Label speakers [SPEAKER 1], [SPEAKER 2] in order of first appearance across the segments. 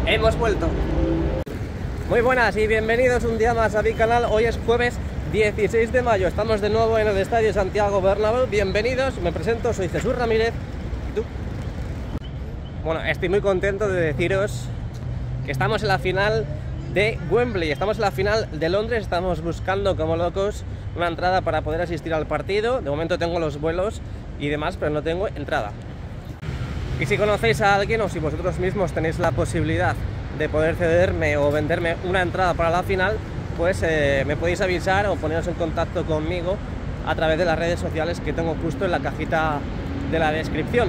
[SPEAKER 1] Hemos vuelto. Muy buenas y bienvenidos un día más a mi canal. Hoy es jueves 16 de mayo. Estamos de nuevo en el Estadio Santiago Bernabéu. Bienvenidos, me presento, soy Jesús Ramírez. ¿Y tú? Bueno, estoy muy contento de deciros que estamos en la final de Wembley. Estamos en la final de Londres. Estamos buscando como locos una entrada para poder asistir al partido. De momento tengo los vuelos y demás, pero no tengo entrada. Y si conocéis a alguien o si vosotros mismos tenéis la posibilidad de poder cederme o venderme una entrada para la final, pues me podéis avisar o poneros en contacto conmigo a través de las redes sociales que tengo justo en la cajita de la descripción.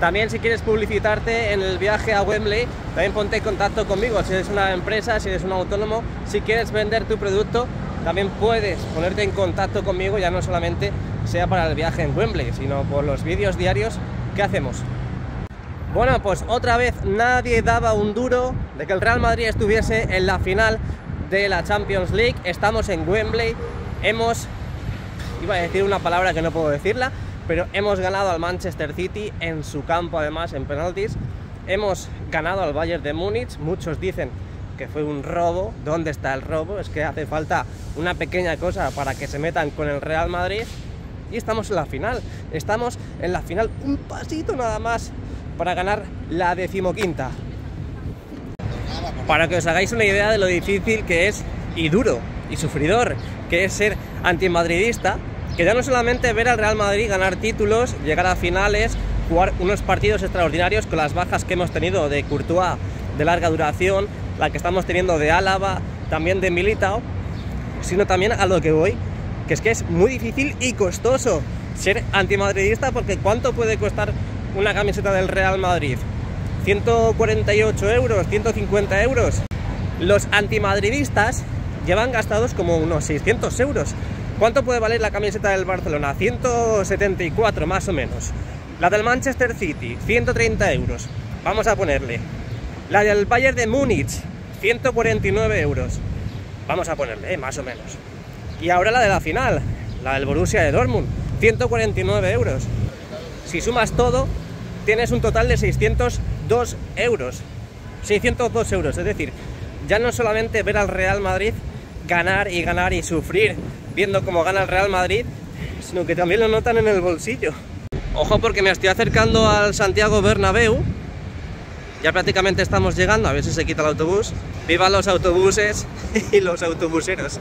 [SPEAKER 1] También, si quieres publicitarte en el viaje a Wembley, también ponte en contacto conmigo. Si eres una empresa, si eres un autónomo, si quieres vender tu producto, también puedes ponerte en contacto conmigo, ya no solamente sea para el viaje en Wembley, sino por los vídeos diarios que hacemos. Bueno, pues otra vez nadie daba un duro de que el Real Madrid estuviese en la final de la Champions League. Estamos en Wembley, iba a decir una palabra que no puedo decirla, pero hemos ganado al Manchester City en su campo, además en penaltis. Hemos ganado al Bayern de Múnich. Muchos dicen que fue un robo. ¿Dónde está el robo? Es que hace falta una pequeña cosa para que se metan con el Real Madrid. Y estamos en la final, un pasito nada más para ganar la 15ª. Para que os hagáis una idea de lo difícil que es, y duro, y sufridor, que es ser antimadridista, que ya no solamente ver al Real Madrid ganar títulos, llegar a finales, jugar unos partidos extraordinarios con las bajas que hemos tenido de Courtois de larga duración, la que estamos teniendo de Álava, también de Militao, sino también a lo que voy, que es muy difícil y costoso ser antimadridista, porque ¿cuánto puede costar una camiseta del Real Madrid? 148 euros, 150 euros. Los antimadridistas llevan gastados como unos 600 euros. ¿Cuánto puede valer la camiseta del Barcelona? 174 más o menos. La del Manchester City, 130 euros. Vamos a ponerle. La del Bayern de Múnich, 149 euros. Vamos a ponerle, más o menos. Y ahora la de la final, la del Borussia de Dortmund, 149 euros. Si sumas todo, tienes un total de 602 euros. 602 euros, es decir, ya no solamente ver al Real Madrid ganar y sufrir viendo cómo gana el Real Madrid, sino que también lo notan en el bolsillo. Ojo, porque me estoy acercando al Santiago Bernabéu. Ya prácticamente estamos llegando, a ver si se quita el autobús. ¡Viva los autobuses y los autobuseros!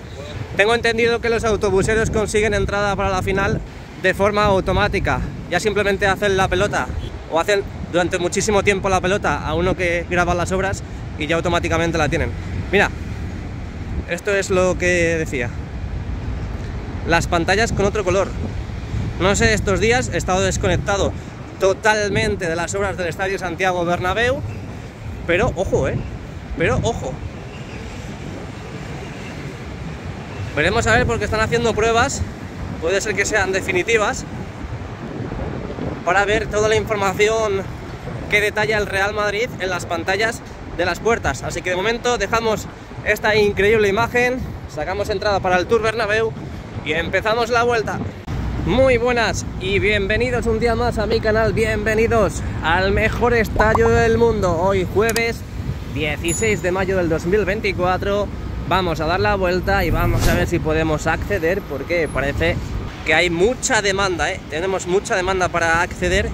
[SPEAKER 1] Tengo entendido que los autobuseros consiguen entrada para la final de forma automática. Ya simplemente hacen la pelota, o hacen durante muchísimo tiempo la pelota a uno que graba las obras y ya automáticamente la tienen. Mira, esto es lo que decía. Las pantallas con otro color. No sé, estos días he estado desconectado totalmente de las obras del Estadio Santiago Bernabéu, pero ojo, pero ojo. Veremos a ver, porque están haciendo pruebas, puede ser que sean definitivas, para ver toda la información que detalla el Real Madrid en las pantallas de las puertas. Así que de momento dejamos esta increíble imagen, sacamos entrada para el Tour Bernabéu y empezamos la vuelta. Muy buenas y bienvenidos un día más a mi canal, bienvenidos al mejor estadio del mundo. Hoy jueves 16 de mayo del 2024, vamos a dar la vuelta y vamos a ver si podemos acceder, porque parece que hay mucha demanda, tenemos mucha demanda para acceder.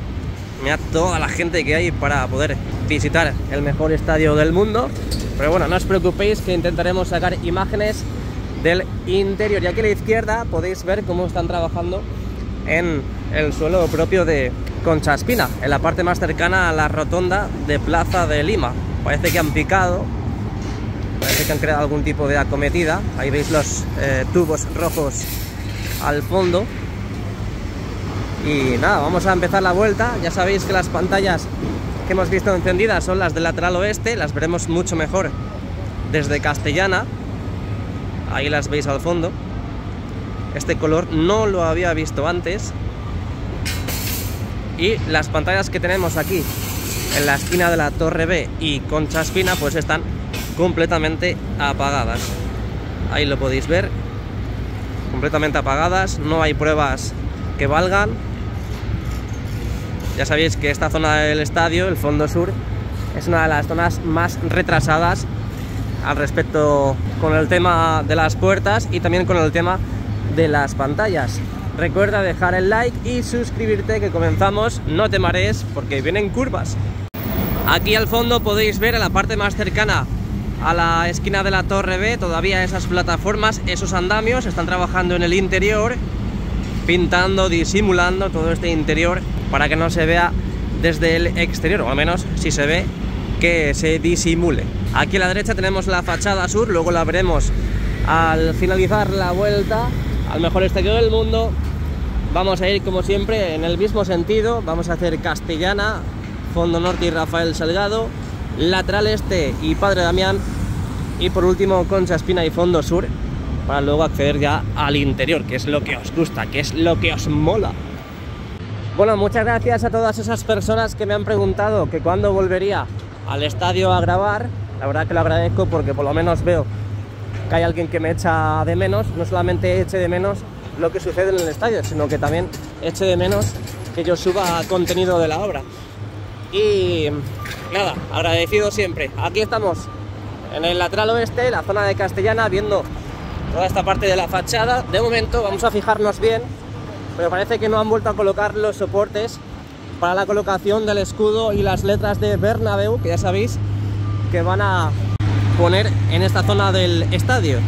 [SPEAKER 1] Mirad toda la gente que hay para poder visitar el mejor estadio del mundo. Pero bueno, no os preocupéis, que intentaremos sacar imágenes del interior. Y aquí a la izquierda podéis ver cómo están trabajando en el suelo propio de Concha Espina, en la parte más cercana a la rotonda de Plaza de Lima. Parece que han picado, parece que han creado algún tipo de acometida. Ahí veis los tubos rojos al fondo. Y nada, vamos a empezar la vuelta. Ya sabéis que las pantallas que hemos visto encendidas son las del lateral oeste. Las veremos mucho mejor desde Castellana. Ahí las veis al fondo. Este color no lo había visto antes. Y las pantallas que tenemos aquí en la esquina de la Torre B y Concha Espina, pues están completamente apagadas. Ahí lo podéis ver, completamente apagadas, no hay pruebas que valgan. Ya sabéis que esta zona del estadio, el fondo sur, es una de las zonas más retrasadas al respecto con el tema de las puertas y también con el tema de las pantallas. Recuerda dejar el like y suscribirte, que comenzamos. No te marees porque vienen curvas. Aquí al fondo podéis ver en la parte más cercana a la esquina de la Torre B todavía esas plataformas, esos andamios. Están trabajando en el interior, pintando, disimulando todo este interior para que no se vea desde el exterior, o al menos si se ve, que se disimule. Aquí a la derecha tenemos la fachada sur, luego la veremos al finalizar la vuelta al mejor estadio del mundo. Vamos a ir como siempre en el mismo sentido, vamos a hacer Castellana, fondo norte y Rafael Salgado, lateral este y Padre Damián, y por último Concha Espina y fondo sur, para luego acceder ya al interior, que es lo que os gusta, que es lo que os mola. Bueno, muchas gracias a todas esas personas que me han preguntado que cuándo volvería al estadio a grabar. La verdad que lo agradezco porque por lo menos veo que hay alguien que me echa de menos. No solamente eche de menos lo que sucede en el estadio, sino que también eche de menos que yo suba contenido de la obra. Y nada, agradecido siempre. Aquí estamos en el lateral oeste, la zona de Castellana, viendo toda esta parte de la fachada. De momento vamos a fijarnos bien, pero parece que no han vuelto a colocar los soportes para la colocación del escudo y las letras de Bernabéu, que ya sabéis que van a poner en esta zona del estadio.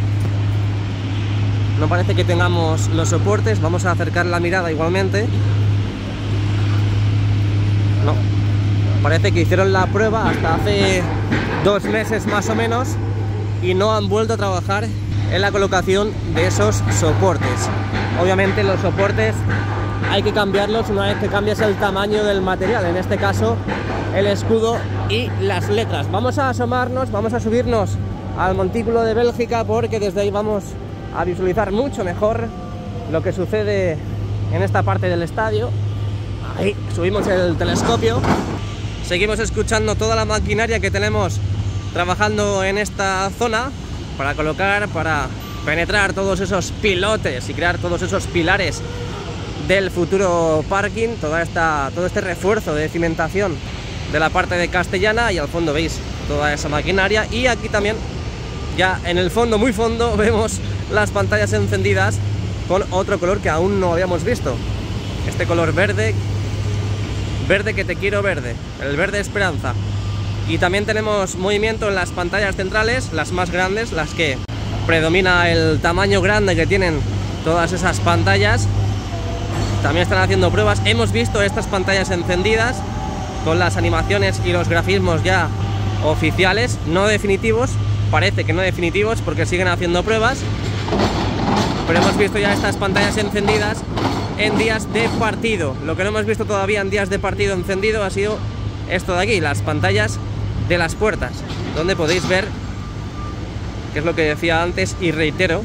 [SPEAKER 1] No parece que tengamos los soportes. Vamos a acercar la mirada igualmente. No, parece que hicieron la prueba hasta hace 2 meses más o menos y no han vuelto a trabajar en la colocación de esos soportes. Obviamente los soportes hay que cambiarlos una vez que cambies el tamaño del material, en este caso el escudo y las letras. Vamos a asomarnos, vamos a subirnos al montículo de Bélgica, porque desde ahí vamos a visualizar mucho mejor lo que sucede en esta parte del estadio. Ahí subimos el telescopio, seguimos escuchando toda la maquinaria que tenemos trabajando en esta zona para colocar, para penetrar todos esos pilotes y crear todos esos pilares del futuro parking, todo este refuerzo de cimentación de la parte de Castellana. Y al fondo veis toda esa maquinaria, y aquí también ya en el fondo, muy fondo, vemos las pantallas encendidas con otro color que aún no habíamos visto, este color verde, verde que te quiero verde, el verde esperanza. Y también tenemos movimiento en las pantallas centrales, las más grandes, las que predomina el tamaño grande que tienen todas esas pantallas. También están haciendo pruebas. Hemos visto estas pantallas encendidas con las animaciones y los grafismos ya oficiales, no definitivos, parece que no definitivos porque siguen haciendo pruebas, pero hemos visto ya estas pantallas encendidas en días de partido. Lo que no hemos visto todavía en días de partido encendido ha sido esto de aquí, las pantallas de las puertas, donde podéis ver, que es lo que decía antes y reitero,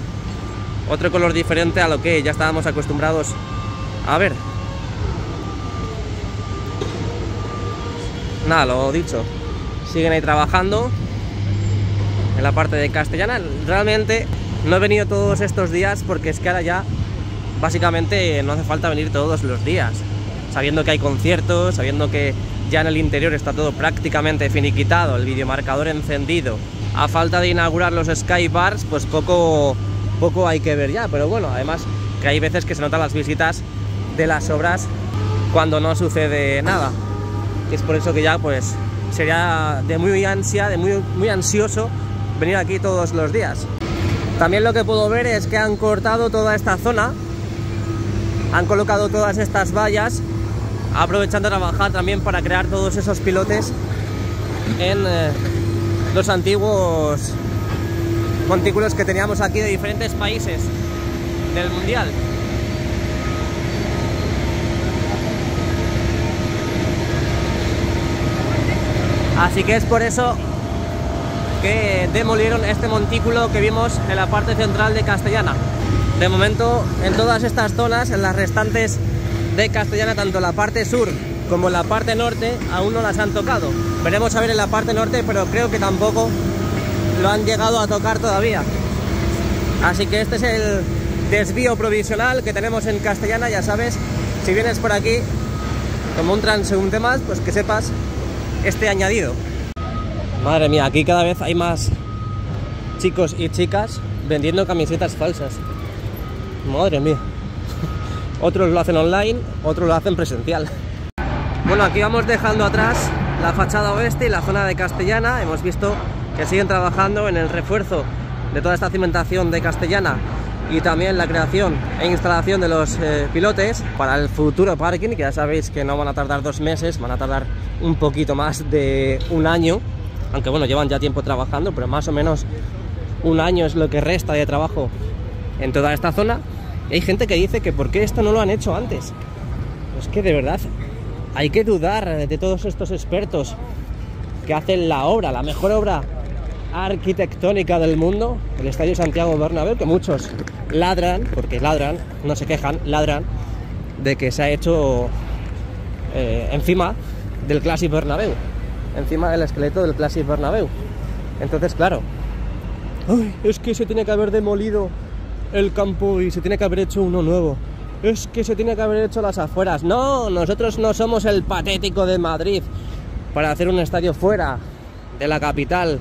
[SPEAKER 1] otro color diferente a lo que ya estábamos acostumbrados a ver. Nada, lo dicho, siguen ahí trabajando en la parte de Castellana. Realmente no he venido todos estos días porque es que ahora ya básicamente no hace falta venir todos los días, sabiendo que hay conciertos, sabiendo que ya en el interior está todo prácticamente finiquitado, el videomarcador encendido. A falta de inaugurar los Sky Bars, pues poco hay que ver ya. Pero bueno, además que hay veces que se notan las visitas de las obras cuando no sucede nada, que es por eso que ya pues sería de muy ansia, de muy ansioso venir aquí todos los días. También lo que puedo ver es que han cortado toda esta zona, han colocado todas estas vallas, aprovechando a trabajar también para crear todos esos pilotes en los antiguos montículos que teníamos aquí de diferentes países del mundial. Así que es por eso que demolieron este montículo que vimos en la parte central de Castellana. De momento, en todas estas zonas, en las restantes de Castellana, tanto la parte sur como la parte norte, aún no las han tocado. Veremos a ver en la parte norte, pero creo que tampoco lo han llegado a tocar todavía. Así que este es el desvío provisional que tenemos en Castellana. Ya sabes, si vienes por aquí como un transeúnte más, pues que sepas este añadido. Madre mía, aquí cada vez hay más chicos y chicas vendiendo camisetas falsas. Madre mía. Otros lo hacen online, otros lo hacen presencial. Bueno, aquí vamos dejando atrás la fachada oeste y la zona de Castellana. Hemos visto que siguen trabajando en el refuerzo de toda esta cimentación de Castellana y también la creación e instalación de los pilotes para el futuro parking, que ya sabéis que no van a tardar 2 meses, van a tardar un poquito más de un año, aunque bueno, llevan ya tiempo trabajando, pero más o menos un año es lo que resta de trabajo en toda esta zona. Y hay gente que dice que por qué esto no lo han hecho antes. Pues que de verdad hay que dudar de todos estos expertos que hacen la obra, la mejor obra arquitectónica del mundo, el Estadio Santiago Bernabéu, que muchos ladran, porque ladran, no se quejan, ladran de que se ha hecho encima del Clásic Bernabéu, encima del esqueleto del Clásic Bernabéu. Entonces, claro, ¡ay, es que se tiene que haber demolido el campo y se tiene que haber hecho uno nuevo! Es que se tiene que haber hecho las afueras. No, nosotros no somos el patético de Madrid para hacer un estadio fuera de la capital.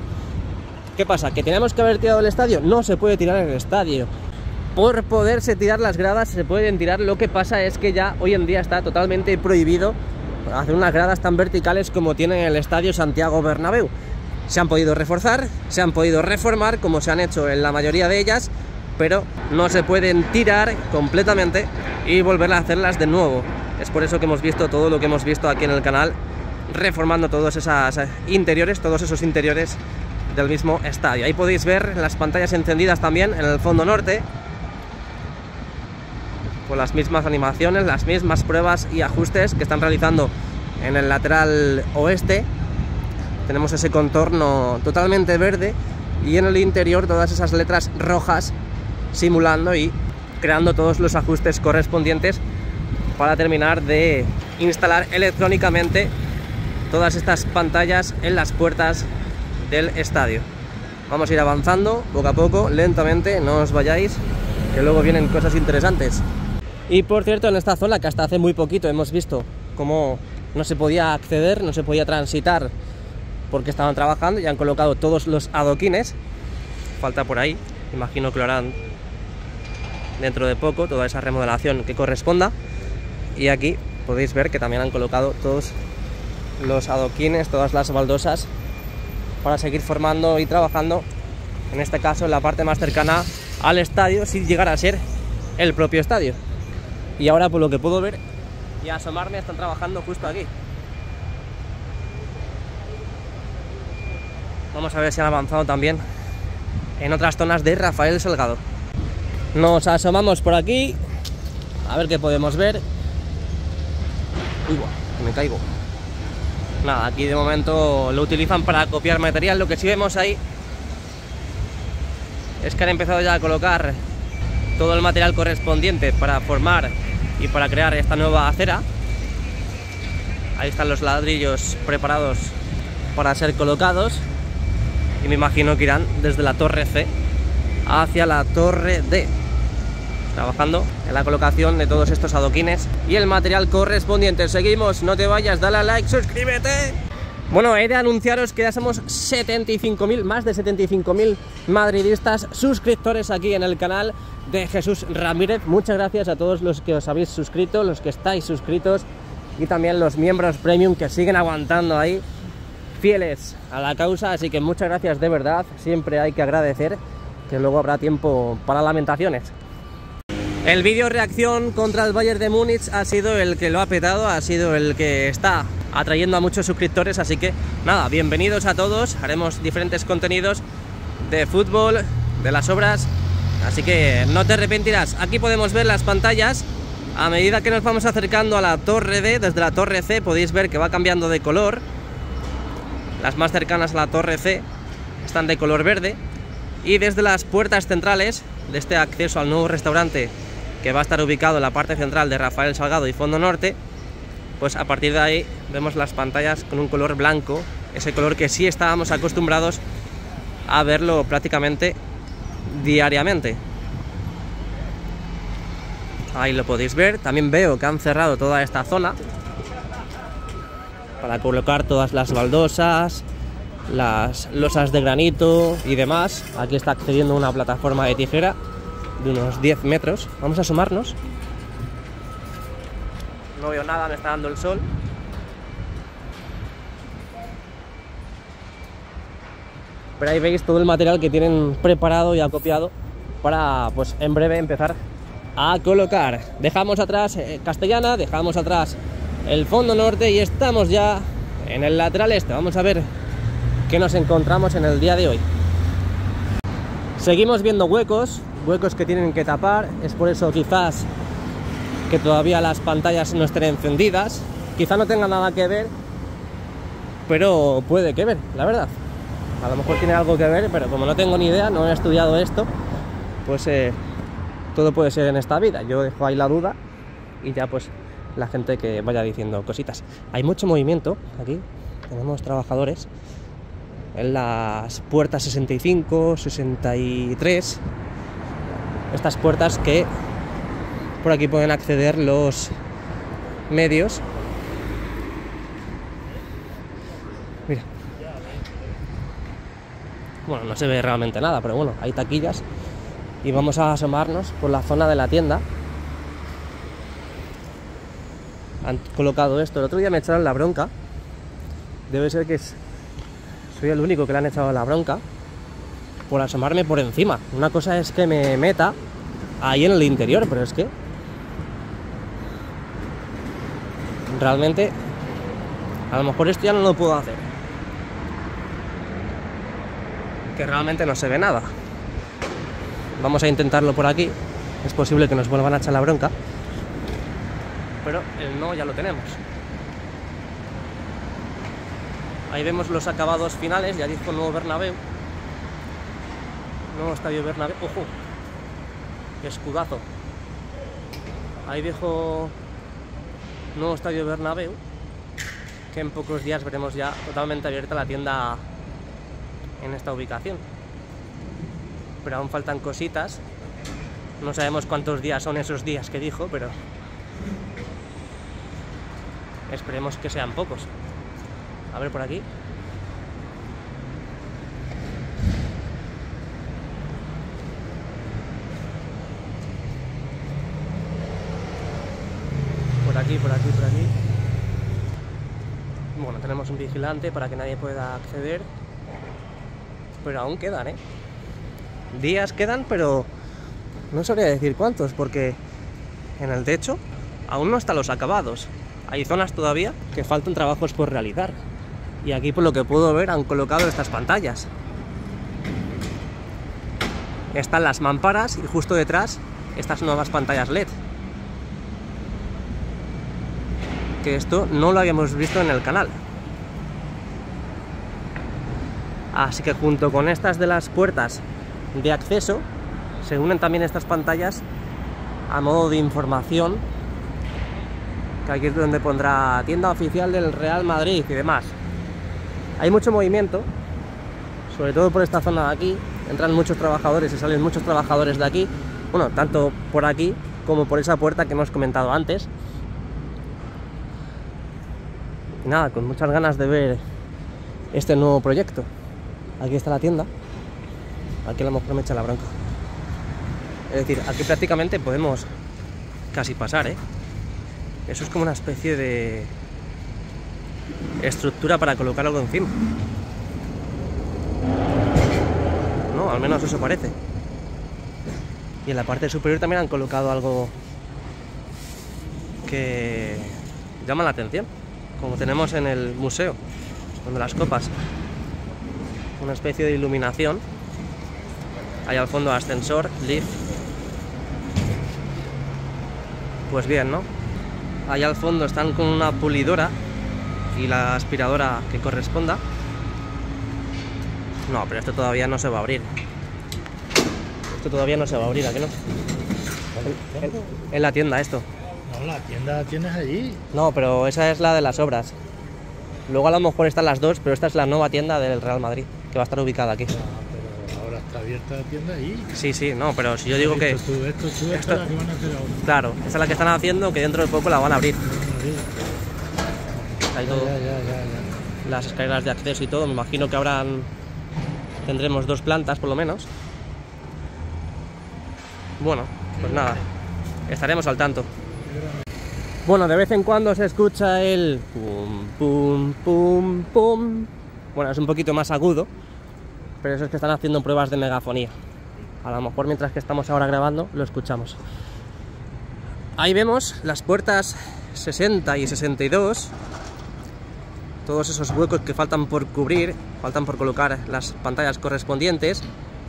[SPEAKER 1] ¿Qué pasa? ¿Que tenemos que haber tirado el estadio? No se puede tirar el estadio. Por poderse tirar las gradas se pueden tirar. Lo que pasa es que ya hoy en día está totalmente prohibido hacer unas gradas tan verticales como tiene el Estadio Santiago Bernabéu. Se han podido reforzar, se han podido reformar como se han hecho en la mayoría de ellas, pero no se pueden tirar completamente y volver a hacerlas de nuevo. Es por eso que hemos visto todo lo que hemos visto aquí en el canal, reformando todos esos interiores del mismo estadio. Ahí podéis ver las pantallas encendidas también en el fondo norte, con las mismas animaciones, las mismas pruebas y ajustes que están realizando en el lateral oeste. Tenemos ese contorno totalmente verde y en el interior todas esas letras rojas simulando y creando todos los ajustes correspondientes para terminar de instalar electrónicamente todas estas pantallas en las puertas del estadio. Vamos a ir avanzando poco a poco, lentamente, no os vayáis, que luego vienen cosas interesantes. Y por cierto, en esta zona que hasta hace muy poquito hemos visto cómo no se podía acceder, no se podía transitar porque estaban trabajando y han colocado todos los adoquines. Falta por ahí, imagino que lo harán dentro de poco, toda esa remodelación que corresponda. Y aquí podéis ver que también han colocado todos los adoquines, todas las baldosas para seguir formando y trabajando, en este caso en la parte más cercana al estadio, sin llegar a ser el propio estadio. Y ahora, por lo que puedo ver y asomarme, están trabajando justo aquí. Vamos a ver si han avanzado también en otras zonas de Rafael Salgado. Nos asomamos por aquí a ver qué podemos ver. Uy, me caigo. Nada, aquí de momento lo utilizan para copiar material. Lo que sí vemos ahí es que han empezado ya a colocar todo el material correspondiente para formar y para crear esta nueva acera. Ahí están los ladrillos preparados para ser colocados y me imagino que irán desde la torre C hacia la torre D, trabajando en la colocación de todos estos adoquines y el material correspondiente. Seguimos, no te vayas, dale a like, suscríbete. Bueno, he de anunciaros que ya somos 75.000, más de 75.000 madridistas suscriptores aquí en el canal de Jesús Ramírez. Muchas gracias a todos los que os habéis suscrito, los que estáis suscritos y también los miembros premium que siguen aguantando ahí, fieles a la causa. Así que muchas gracias de verdad, siempre hay que agradecer, que luego habrá tiempo para lamentaciones. El vídeo reacción contra el Bayern de Múnich ha sido el que lo ha petado, ha sido el que está atrayendo a muchos suscriptores, así que nada, bienvenidos a todos. Haremos diferentes contenidos de fútbol, de las obras, así que no te arrepentirás. Aquí podemos ver las pantallas a medida que nos vamos acercando a la torre D. Desde la torre C podéis ver que va cambiando de color. Las más cercanas a la torre C están de color verde, y desde las puertas centrales de este acceso al nuevo restaurante, que va a estar ubicado en la parte central de Rafael Salgado y Fondo Norte, pues a partir de ahí vemos las pantallas con un color blanco, ese color que sí estábamos acostumbrados a verlo prácticamente diariamente. Ahí lo podéis ver. También veo que han cerrado toda esta zona para colocar todas las baldosas las losas de granito y demás. Aquí está accediendo una plataforma de tijera de unos 10 metros. Vamos a asomarnos. No veo nada, me está dando el sol. Pero ahí veis todo el material que tienen preparado y acopiado para, pues, en breve empezar a colocar. Dejamos atrás Castellana, dejamos atrás el fondo norte y estamos ya en el lateral este. Vamos a ver qué nos encontramos en el día de hoy. Seguimos viendo huecos que tienen que tapar. Es por eso quizás que todavía las pantallas no estén encendidas. Quizá no tenga nada que ver, pero puede que ver, la verdad. A lo mejor tiene algo que ver, pero como no tengo ni idea, no he estudiado esto, pues todo puede ser en esta vida. Yo dejo ahí la duda y ya pues la gente que vaya diciendo cositas. Hay mucho movimiento aquí, tenemos trabajadores en las puertas 65, 63, estas puertas que por aquí pueden acceder los medios. Mira. Bueno, no se ve realmente nada, pero bueno, hay taquillas. Y vamos a asomarnos por la zona de la tienda. Han colocado esto. El otro día me echaron la bronca. Debe ser que soy el único que le han echado la bronca por asomarme por encima. Una cosa es que me meta ahí en el interior, pero es que realmente a lo mejor esto ya no lo puedo hacer. Que realmente no se ve nada. Vamos a intentarlo por aquí. Es posible que nos vuelvan a echar la bronca, pero el no ya lo tenemos. Ahí vemos los acabados finales. Ya dijo nuevo Bernabéu, nuevo estadio Bernabéu. ¡Ojo! ¡Qué escudazo! Ahí dijo nuevo estadio Bernabéu, que en pocos días veremos ya totalmente abierta la tienda en esta ubicación. Pero aún faltan cositas. No sabemos cuántos días son esos días que dijo, pero esperemos que sean pocos. A ver por aquí. Por aquí, por aquí, por aquí. Bueno, tenemos un vigilante para que nadie pueda acceder. Pero aún quedan, ¿eh? Días quedan, pero no sabría decir cuántos, porque en el techo aún no están los acabados. Hay zonas todavía que faltan trabajos por realizar. Y aquí, por lo que puedo ver, han colocado estas pantallas. Están las mamparas y justo detrás estas nuevas pantallas LED. Que esto no lo habíamos visto en el canal. Así que junto con estas de las puertas de acceso se unen también estas pantallas a modo de información, que aquí es donde pondrá tienda oficial del Real Madrid y demás. Hay mucho movimiento, sobre todo por esta zona de aquí. Entran muchos trabajadores y salen muchos trabajadores de aquí. Bueno, tanto por aquí como por esa puerta que hemos comentado antes. Y nada, con muchas ganas de ver este nuevo proyecto. Aquí está la tienda. Aquí a lo mejor me echa la bronca. Es decir, aquí prácticamente podemos casi pasar, ¿eh? Eso es como una especie de estructura para colocar algo encima. No, al menos eso parece. Y en la parte superior también han colocado algo que llama la atención, como tenemos en el museo, donde las copas. Una especie de iluminación. Hay al fondo ascensor, lift. Pues bien, ¿no? Ahí al fondo están con una pulidora y la aspiradora que corresponda. No, pero esto todavía no se va a abrir. Esto todavía no se va a abrir, ¿a qué no? En la tienda esto.
[SPEAKER 2] No, la tienda la tienes allí.
[SPEAKER 1] No, pero esa es la de las obras. Luego a lo mejor están las dos, pero esta es la nueva tienda del Real Madrid, que va a estar ubicada aquí.
[SPEAKER 2] Pero ahora está abierta la tienda ahí.
[SPEAKER 1] Sí, sí, no, pero si yo digo que...
[SPEAKER 2] Esto es la que van a hacer ahora.
[SPEAKER 1] Claro, esa es la que están haciendo, que dentro de poco la van a abrir. Ahí todo.
[SPEAKER 2] Ya.
[SPEAKER 1] las escaleras de acceso y todo. Me imagino que tendremos 2 plantas por lo menos. Bueno, pues nada, estaremos al tanto. Bueno, de vez en cuando se escucha el pum, pum, pum, pum. Bueno, es un poquito más agudo, pero eso es que están haciendo pruebas de megafonía. A lo mejor mientras que estamos ahora grabando lo escuchamos. Ahí vemos las puertas 60 y 62. Todos esos huecos que faltan por cubrir, faltan por colocar las pantallas correspondientes.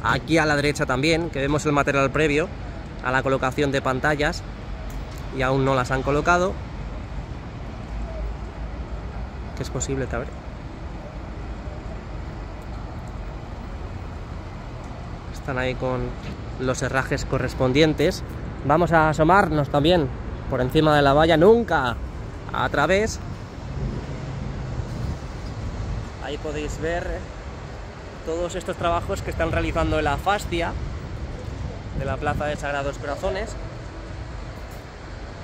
[SPEAKER 1] Aquí a la derecha también, que vemos el material previo a la colocación de pantallas y aún no las han colocado. Que es posible que a ver. Están ahí con los herrajes correspondientes. Vamos a asomarnos también por encima de la valla, nunca a través. Ahí podéis ver todos estos trabajos que están realizando en la fascia de la Plaza de Sagrados Corazones.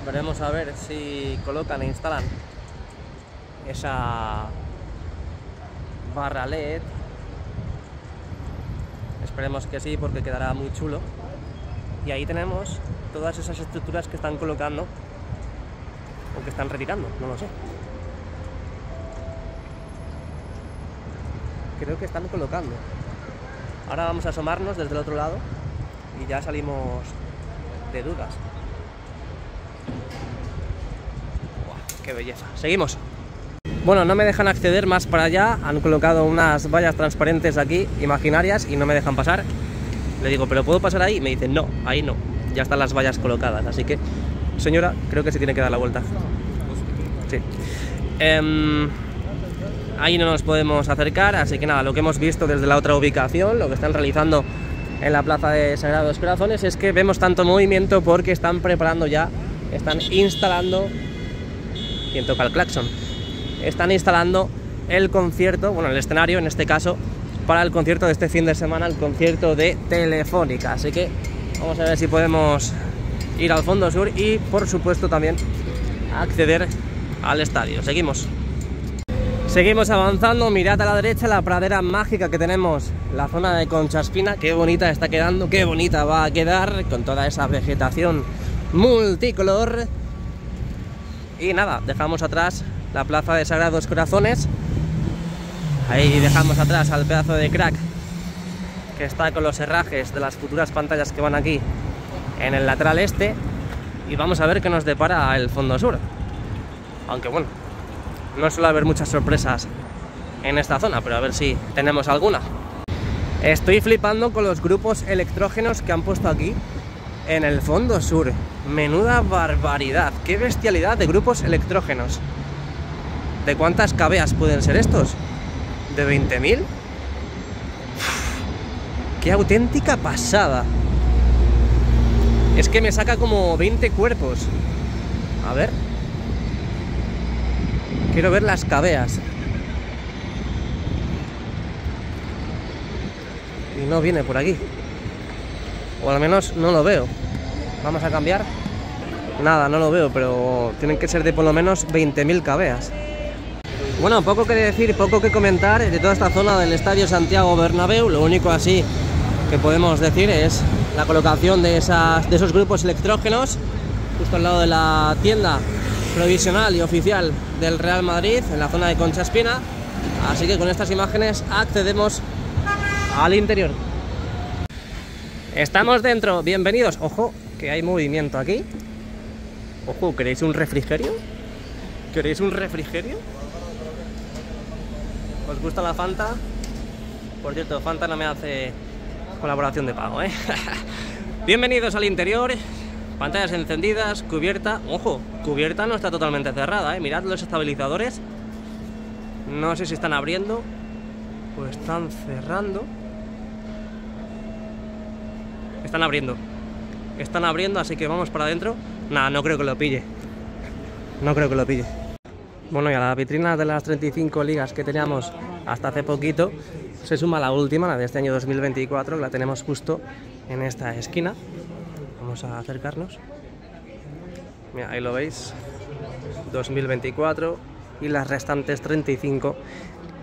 [SPEAKER 1] Veremos a ver si colocan e instalan esa barra LED. Esperemos que sí, porque quedará muy chulo. Y ahí tenemos todas esas estructuras que están colocando o que están retirando, no lo sé. Creo que están colocando. Ahora vamos a asomarnos desde el otro lado y ya salimos de dudas. ¡Qué belleza! Seguimos. Bueno, no me dejan acceder más para allá. Han colocado unas vallas transparentes aquí, imaginarias, y no me dejan pasar. Le digo, ¿pero puedo pasar ahí? Me dicen, no, ahí no. Ya están las vallas colocadas. Así que, señora, creo que se tiene que dar la vuelta. Sí. Ahí no nos podemos acercar, así que nada, lo que hemos visto desde la otra ubicación, lo que están realizando en la Plaza de Sagrados Corazones, es que vemos tanto movimiento porque están preparando ya, están instalando... ¿Quién toca el claxon? Están instalando el concierto, bueno, el escenario en este caso, para el concierto de este fin de semana, el concierto de Telefónica. Así que vamos a ver si podemos ir al fondo sur y, por supuesto, también acceder al estadio. Seguimos. Seguimos avanzando, mirad a la derecha la pradera mágica que tenemos, la zona de Concha Espina. Qué bonita está quedando, qué bonita va a quedar con toda esa vegetación multicolor. Y nada, dejamos atrás la Plaza de Sagrados Corazones. Ahí dejamos atrás al pedazo de crack que está con los herrajes de las futuras pantallas que van aquí en el lateral este. Y vamos a ver qué nos depara el fondo sur. Aunque bueno, no suele haber muchas sorpresas en esta zona, pero a ver si tenemos alguna. Estoy flipando con los grupos electrógenos que han puesto aquí en el fondo sur. Menuda barbaridad, qué bestialidad de grupos electrógenos. ¿De cuántas kVA pueden ser estos? ¿De 20.000? ¡Qué auténtica pasada! Es que me saca como 20 cuerpos. A ver. Quiero ver las kVA. Y no viene por aquí. O al menos no lo veo. Vamos a cambiar. Nada, no lo veo, pero tienen que ser de por lo menos 20.000 kVA. Bueno, poco que decir, poco que comentar de toda esta zona del Estadio Santiago Bernabéu. Lo único así que podemos decir es la colocación de esos grupos electrógenos justo al lado de la tienda provisional y oficial del Real Madrid, en la zona de Concha Espina. Así que con estas imágenes accedemos al interior. Estamos dentro, bienvenidos. Ojo, que hay movimiento aquí. Ojo, ¿queréis un refrigerio? ¿Queréis un refrigerio? ¿Os gusta la Fanta? Por cierto, Fanta no me hace colaboración de pago, ¿eh? Bienvenidos al interior. Pantallas encendidas, cubierta. Ojo, cubierta no está totalmente cerrada, ¿eh? Mirad los estabilizadores. No sé si están abriendo o están cerrando. Están abriendo. Están abriendo, así que vamos para adentro. Nada, no creo que lo pille. No creo que lo pille. Bueno, y a la vitrina de las 35 ligas que teníamos hasta hace poquito se suma la última, la de este año 2024, que la tenemos justo en esta esquina. Vamos a acercarnos. Mira, ahí lo veis. 2024. y las restantes 35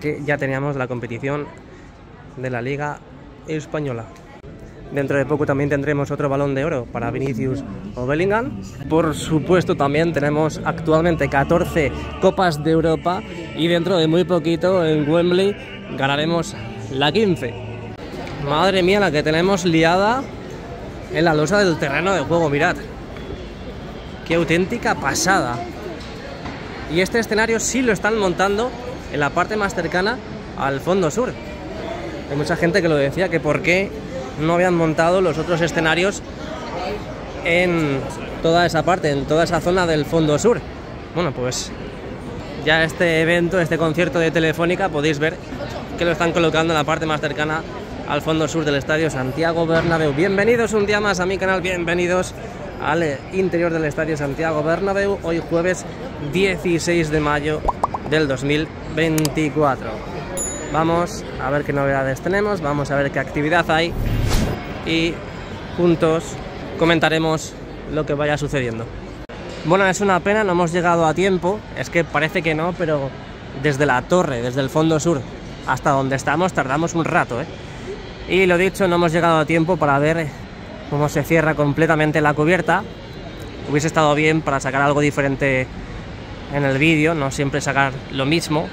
[SPEAKER 1] que ya teníamos de la competición de la Liga Española. Dentro de poco también tendremos otro Balón de Oro para Vinicius o Bellingham. Por supuesto también tenemos actualmente 14 Copas de Europa y dentro de muy poquito en Wembley ganaremos la 15. Madre mía, la que tenemos liada en la losa del terreno de juego, mirad. Qué auténtica pasada. Y este escenario sí lo están montando en la parte más cercana al fondo sur. Hay mucha gente que lo decía, que por qué no habían montado los otros escenarios en toda esa parte, en toda esa zona del fondo sur. Bueno, pues ya este evento, este concierto de Telefónica, podéis ver que lo están colocando en la parte más cercana al fondo sur del estadio Santiago Bernabéu. Bienvenidos un día más a mi canal, bienvenidos al interior del estadio Santiago Bernabéu, hoy jueves 16 de mayo del 2024. Vamos a ver qué novedades tenemos, vamos a ver qué actividad hay y juntos comentaremos lo que vaya sucediendo. Bueno, es una pena, no hemos llegado a tiempo, es que parece que no, pero desde la torre, desde el fondo sur hasta donde estamos tardamos un rato, Y lo dicho, no hemos llegado a tiempo para ver cómo se cierra completamente la cubierta. Hubiese estado bien para sacar algo diferente en el vídeo, no siempre sacar lo mismo.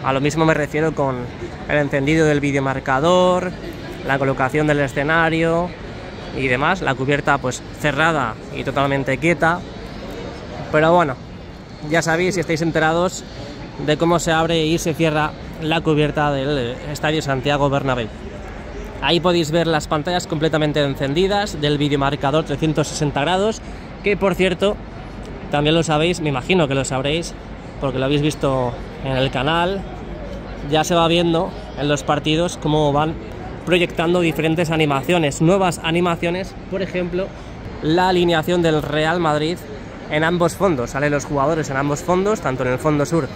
[SPEAKER 1] A lo mismo me refiero con el encendido del videomarcador, la colocación del escenario y demás. La cubierta pues cerrada y totalmente quieta. Pero bueno, ya sabéis, si estáis enterados de cómo se abre y se cierra la cubierta del estadio Santiago Bernabéu. Ahí podéis ver las pantallas completamente encendidas del videomarcador 360 grados, que por cierto, también lo sabéis, me imagino que lo sabréis, porque lo habéis visto en el canal. Ya se va viendo en los partidos cómo van proyectando diferentes animaciones, nuevas animaciones, por ejemplo, la alineación del Real Madrid en ambos fondos. Salen los jugadores en ambos fondos, tanto en el fondo sur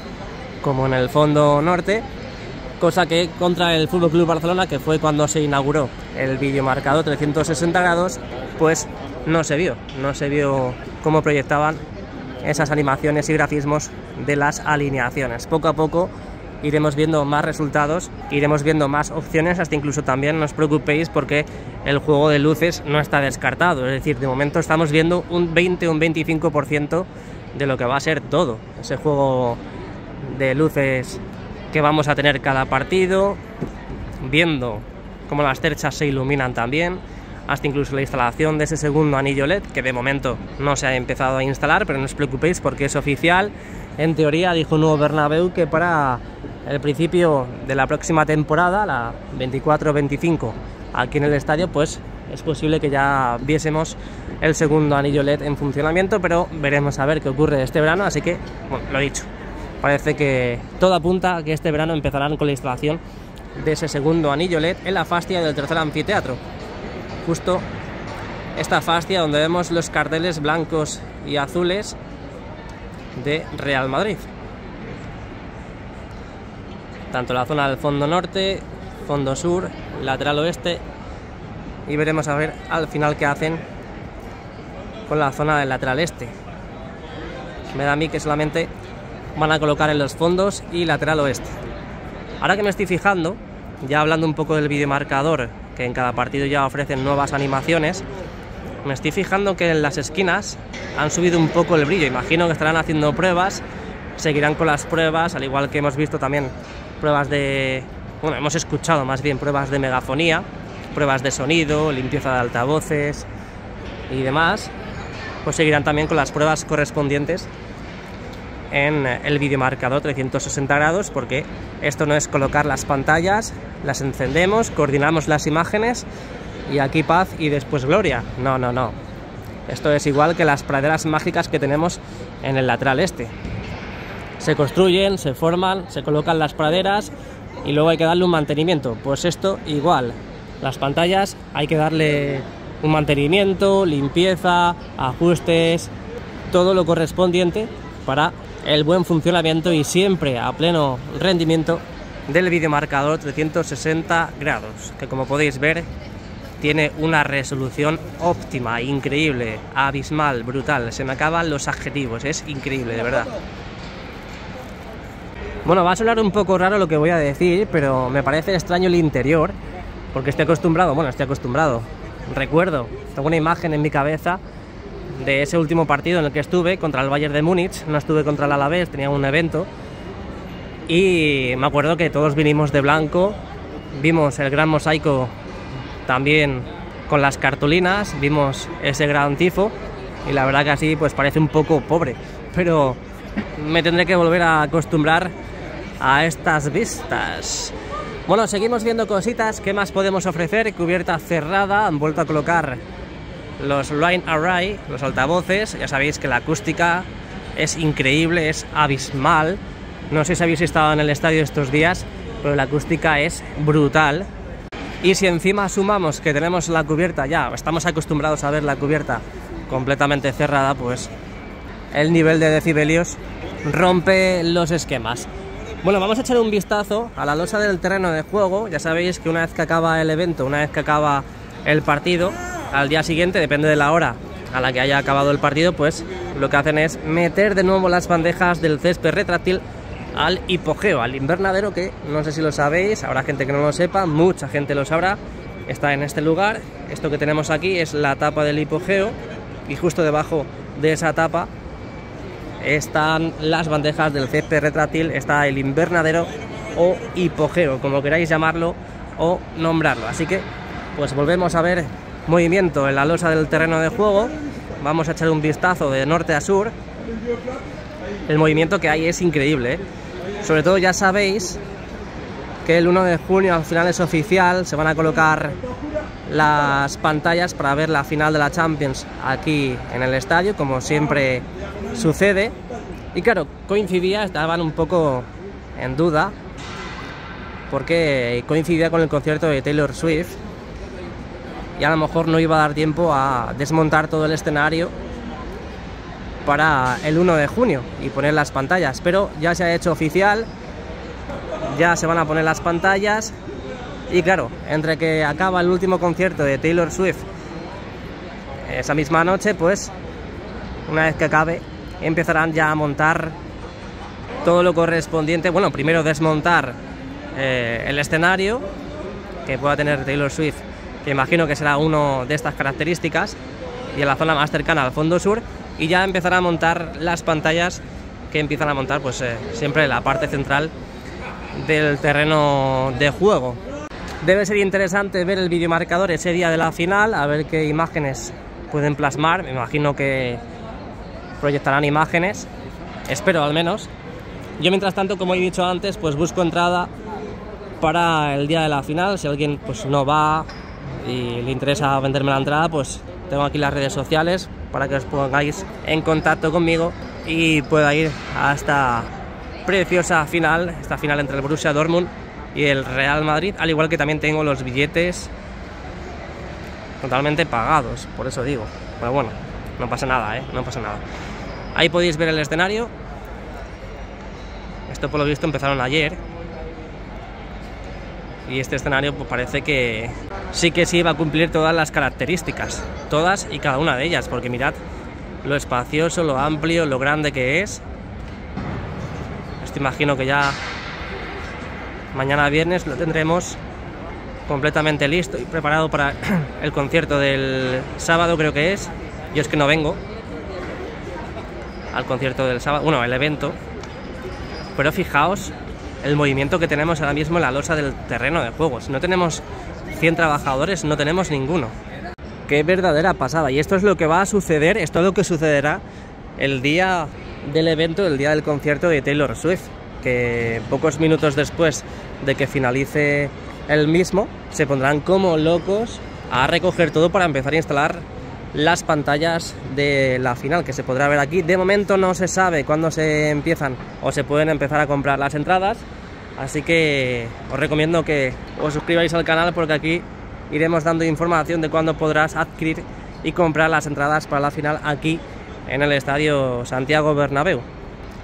[SPEAKER 1] como en el fondo norte, cosa que contra el FC Barcelona, que fue cuando se inauguró el videomarcador 360 grados, pues no se vio cómo proyectaban esas animaciones y grafismos de las alineaciones. Poco a poco iremos viendo más resultados, iremos viendo más opciones, hasta incluso también no os preocupéis porque el juego de luces no está descartado, es decir, de momento estamos viendo un 20 o un 25% de lo que va a ser todo, ese juego de luces que vamos a tener cada partido, viendo cómo las cerchas se iluminan también, hasta incluso la instalación de ese segundo anillo LED, que de momento no se ha empezado a instalar, pero no os preocupéis porque es oficial. En teoría dijo Nuevo Bernabéu que para el principio de la próxima temporada, la 24-25, aquí en el estadio, pues es posible que ya viésemos el segundo anillo LED en funcionamiento, pero veremos a ver qué ocurre este verano, así que, bueno, lo dicho, parece que todo apunta a que este verano empezarán con la instalación de ese segundo anillo LED en la fascia del tercer anfiteatro. Justo esta fascia donde vemos los carteles blancos y azules de Real Madrid. Tanto la zona del fondo norte, fondo sur, lateral oeste, y veremos a ver al final qué hacen con la zona del lateral este. Me da a mí que solamente van a colocar en los fondos y lateral oeste. Ahora que me estoy fijando, ya hablando un poco del videomarcador, que en cada partido ya ofrecen nuevas animaciones, me estoy fijando que en las esquinas han subido un poco el brillo. Imagino que estarán haciendo pruebas, seguirán con las pruebas, al igual que hemos visto también pruebas de... Bueno, hemos escuchado más bien pruebas de megafonía, pruebas de sonido, limpieza de altavoces y demás. Pues seguirán también con las pruebas correspondientes en el videomarcador 360 grados, porque esto no es colocar las pantallas, las encendemos, coordinamos las imágenes y aquí paz y después gloria. No, no, no. Esto es igual que las praderas mágicas que tenemos en el lateral este. Se construyen, se forman, se colocan las praderas y luego hay que darle un mantenimiento. Pues esto igual. Las pantallas hay que darle un mantenimiento, limpieza, ajustes, todo lo correspondiente para el buen funcionamiento y siempre a pleno rendimiento del videomarcador 360 grados, que como podéis ver tiene una resolución óptima, increíble, abismal, brutal. Se me acaban los adjetivos, es increíble, de verdad. Bueno, va a sonar un poco raro lo que voy a decir, pero me parece extraño el interior, porque estoy acostumbrado, recuerdo, tengo una imagen en mi cabeza de ese último partido en el que estuve contra el Bayern de Múnich, no estuve contra el Alavés, tenía un evento, y me acuerdo que todos vinimos de blanco, vimos el gran mosaico también con las cartulinas, vimos ese gran tifo, y la verdad que así pues parece un poco pobre, pero me tendré que volver a acostumbrar a estas vistas. Bueno, seguimos viendo cositas. ¿Qué más podemos ofrecer? Cubierta cerrada, han vuelto a colocar los Line Array, los altavoces. Ya sabéis que la acústica es increíble, es abismal. No sé si habéis estado en el estadio estos días, pero la acústica es brutal. Y si encima sumamos que tenemos la cubierta ya, estamos acostumbrados a ver la cubierta completamente cerrada, pues el nivel de decibelios rompe los esquemas. Bueno, vamos a echar un vistazo a la losa del terreno de juego. Ya sabéis que una vez que acaba el evento, una vez que acaba el partido, al día siguiente, depende de la hora a la que haya acabado el partido, pues lo que hacen es meter de nuevo las bandejas del césped retráctil al hipogeo, al invernadero, que no sé si lo sabéis, habrá gente que no lo sepa, mucha gente lo sabrá. Está en este lugar. Esto que tenemos aquí es la tapa del hipogeo, y justo debajo de esa tapa están las bandejas del césped retráctil, está el invernadero o hipogeo, como queráis llamarlo o nombrarlo. Así que pues volvemos a ver movimiento en la losa del terreno de juego. Vamos a echar un vistazo de norte a sur. El movimiento que hay es increíble, ¿eh? Sobre todo ya sabéis que el 1 de junio al final es oficial, se van a colocar las pantallas para ver la final de la Champions aquí en el estadio, como siempre sucede. Y claro, coincidía, estaban un poco en duda porque coincidía con el concierto de Taylor Swift y a lo mejor no iba a dar tiempo a desmontar todo el escenario para el 1 de junio y poner las pantallas, pero ya se ha hecho oficial, ya se van a poner las pantallas. Y claro, entre que acaba el último concierto de Taylor Swift esa misma noche, pues una vez que acabe empezarán ya a montar todo lo correspondiente. Bueno, primero desmontar el escenario que pueda tener Taylor Swift, que imagino que será uno de estas características, y en la zona más cercana al fondo sur, y ya empezará a montar las pantallas que empiezan a montar pues siempre en la parte central del terreno de juego. Debe ser interesante ver el videomarcador ese día de la final, a ver qué imágenes pueden plasmar. Me imagino que proyectarán imágenes, espero al menos. Yo mientras tanto, como he dicho antes, pues busco entrada para el día de la final. Si alguien pues no va y le interesa venderme la entrada, pues tengo aquí las redes sociales para que os pongáis en contacto conmigo y pueda ir a esta preciosa final, esta final entre el Borussia Dortmund y el Real Madrid, al igual que también tengo los billetes totalmente pagados, por eso digo, pero bueno, no pasa nada, no pasa nada. Ahí podéis ver el escenario. Esto por lo visto empezaron ayer y este escenario pues parece que sí va a cumplir todas las características, todas y cada una de ellas, porque mirad lo espacioso, lo amplio, lo grande que es. Esto imagino que ya mañana viernes lo tendremos completamente listo y preparado para el concierto del sábado, creo que es. Yo es que no vengo al concierto del sábado, bueno, el evento, pero fijaos el movimiento que tenemos ahora mismo en la losa del terreno de juego. Si no tenemos 100 trabajadores, no tenemos ninguno. Qué verdadera pasada. Y esto es lo que va a suceder, esto es lo que sucederá el día del evento, el día del concierto de Taylor Swift, que pocos minutos después de que finalice el mismo, se pondrán como locos a recoger todo para empezar a instalar las pantallas de la final, que se podrá ver aquí. De momento no se sabe cuándo se empiezan o se pueden empezar a comprar las entradas, así que os recomiendo que os suscribáis al canal, porque aquí iremos dando información de cuándo podrás adquirir y comprar las entradas para la final aquí en el estadio Santiago Bernabéu.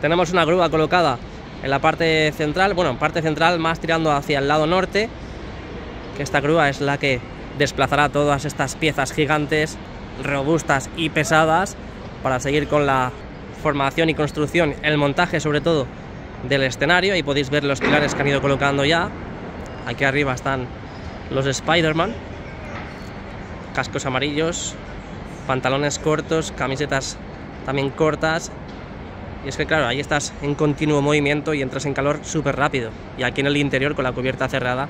[SPEAKER 1] Tenemos una grúa colocada en la parte central, bueno, en parte central más tirando hacia el lado norte, que esta grúa es la que desplazará todas estas piezas gigantes, robustas y pesadas, para seguir con la formación y construcción, el montaje sobre todo del escenario. Ahí podéis ver los pilares que han ido colocando ya. Aquí arriba están los Spider-Man, cascos amarillos, pantalones cortos, camisetas también cortas. Y es que claro, ahí estás en continuo movimiento y entras en calor súper rápido. Y aquí en el interior, con la cubierta cerrada,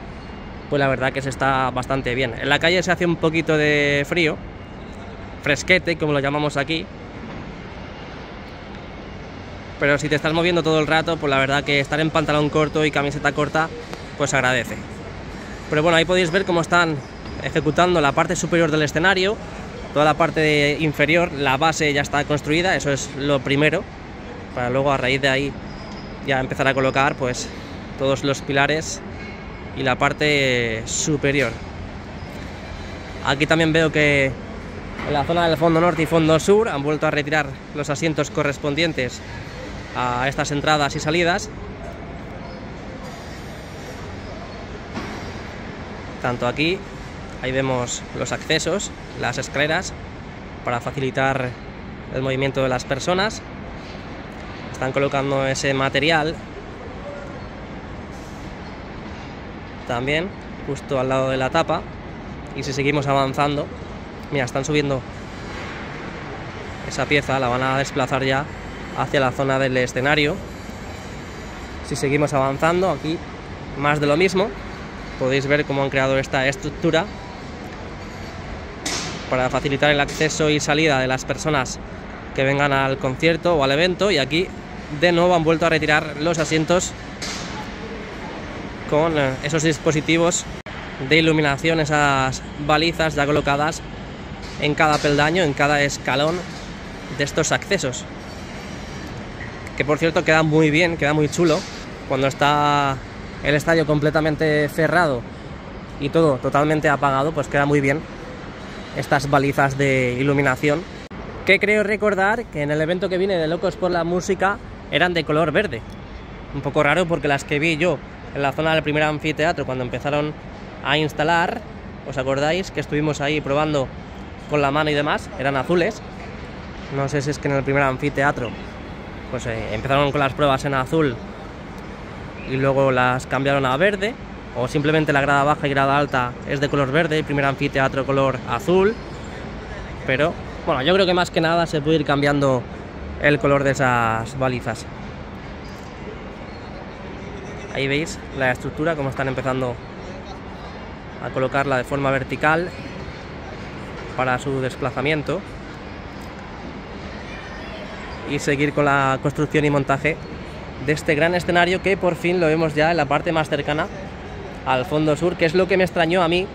[SPEAKER 1] pues la verdad que se está bastante bien. En la calle se hace un poquito de frío, fresquete, como lo llamamos aquí. Pero si te estás moviendo todo el rato, pues la verdad que estar en pantalón corto y camiseta corta, pues agradece. Pero bueno, ahí podéis ver cómo están ejecutando la parte superior del escenario. Toda la parte inferior, la base ya está construida, eso es lo primero, para luego a raíz de ahí ya empezar a colocar pues todos los pilares y la parte superior. Aquí también veo que en la zona del fondo norte y fondo sur han vuelto a retirar los asientos correspondientes a estas entradas y salidas. Tanto aquí, ahí vemos los accesos, las escaleras, para facilitar el movimiento de las personas. Están colocando ese material también justo al lado de la tapa. Y si seguimos avanzando, mira, están subiendo esa pieza, la van a desplazar ya hacia la zona del escenario. Si seguimos avanzando, aquí más de lo mismo. Podéis ver cómo han creado esta estructura para facilitar el acceso y salida de las personas que vengan al concierto o al evento. Y aquí de nuevo han vuelto a retirar los asientos con esos dispositivos de iluminación, esas balizas ya colocadas en cada peldaño, en cada escalón de estos accesos, que por cierto queda muy bien, queda muy chulo cuando está el estadio completamente cerrado y todo totalmente apagado. Pues queda muy bien estas balizas de iluminación, que creo recordar que en el evento que viene de Locos por la Música eran de color verde. Un poco raro porque las que vi yo en la zona del primer anfiteatro cuando empezaron a instalar, ¿os acordáis que estuvimos ahí probando con la mano y demás? Eran azules. No sé si es que en el primer anfiteatro pues empezaron con las pruebas en azul y luego las cambiaron a verde, o simplemente la grada baja y grada alta es de color verde y primer anfiteatro color azul. Pero bueno, yo creo que más que nada se puede ir cambiando el color de esas balizas. Ahí veis la estructura, cómo están empezando a colocarla de forma vertical para su desplazamiento y seguir con la construcción y montaje de este gran escenario, que por fin lo vemos ya en la parte más cercana al fondo sur, que es lo que me extrañó a mí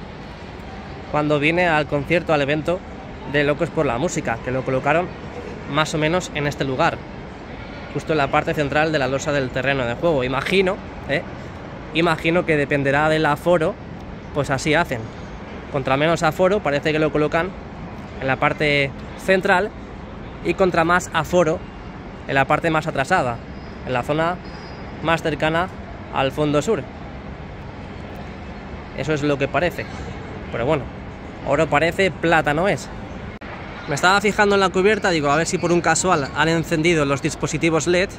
[SPEAKER 1] cuando vine al concierto, al evento de Locos por la Música, que lo colocaron más o menos en este lugar, justo en la parte central de la losa del terreno de juego. Imagino que dependerá del aforo, pues así hacen. Contra menos aforo parece que lo colocan en la parte central, y contra más aforo en la parte más atrasada, en la zona más cercana al fondo sur. Eso es lo que parece, pero bueno, oro parece, plata no es. Me estaba fijando en la cubierta, digo, a ver si por un casual han encendido los dispositivos LED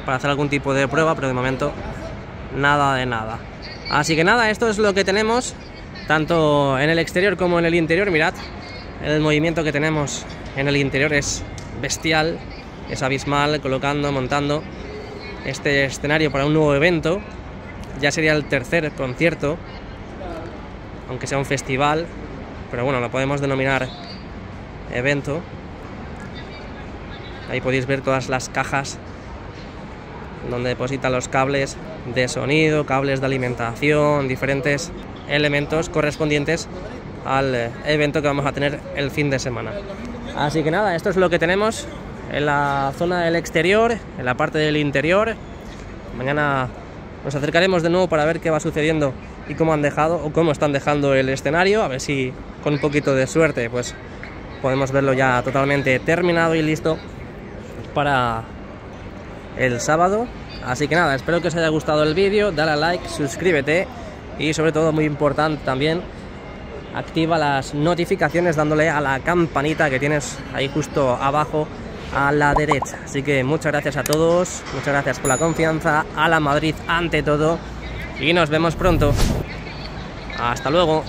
[SPEAKER 1] para hacer algún tipo de prueba, pero de momento nada de nada. Así que nada, esto es lo que tenemos, tanto en el exterior como en el interior. Mirad, el movimiento que tenemos en el interior es bestial, es abismal, colocando, montando este escenario para un nuevo evento. Ya sería el tercer concierto, aunque sea un festival, pero bueno, lo podemos denominar evento. Ahí podéis ver todas las cajas donde depositan los cables de sonido, cables de alimentación, diferentes elementos correspondientes al evento que vamos a tener el fin de semana. Así que nada, esto es lo que tenemos en la zona del exterior, en la parte del interior. Mañana nos acercaremos de nuevo para ver qué va sucediendo y cómo han dejado o cómo están dejando el escenario, a ver si con un poquito de suerte pues podemos verlo ya totalmente terminado y listo para el sábado. Así que nada, espero que os haya gustado el vídeo, dale a like, suscríbete y sobre todo, muy importante también, activa las notificaciones dándole a la campanita que tienes ahí justo abajo a la derecha. Así que muchas gracias a todos, muchas gracias por la confianza, a la Madrid ante todo, y nos vemos pronto. Hasta luego.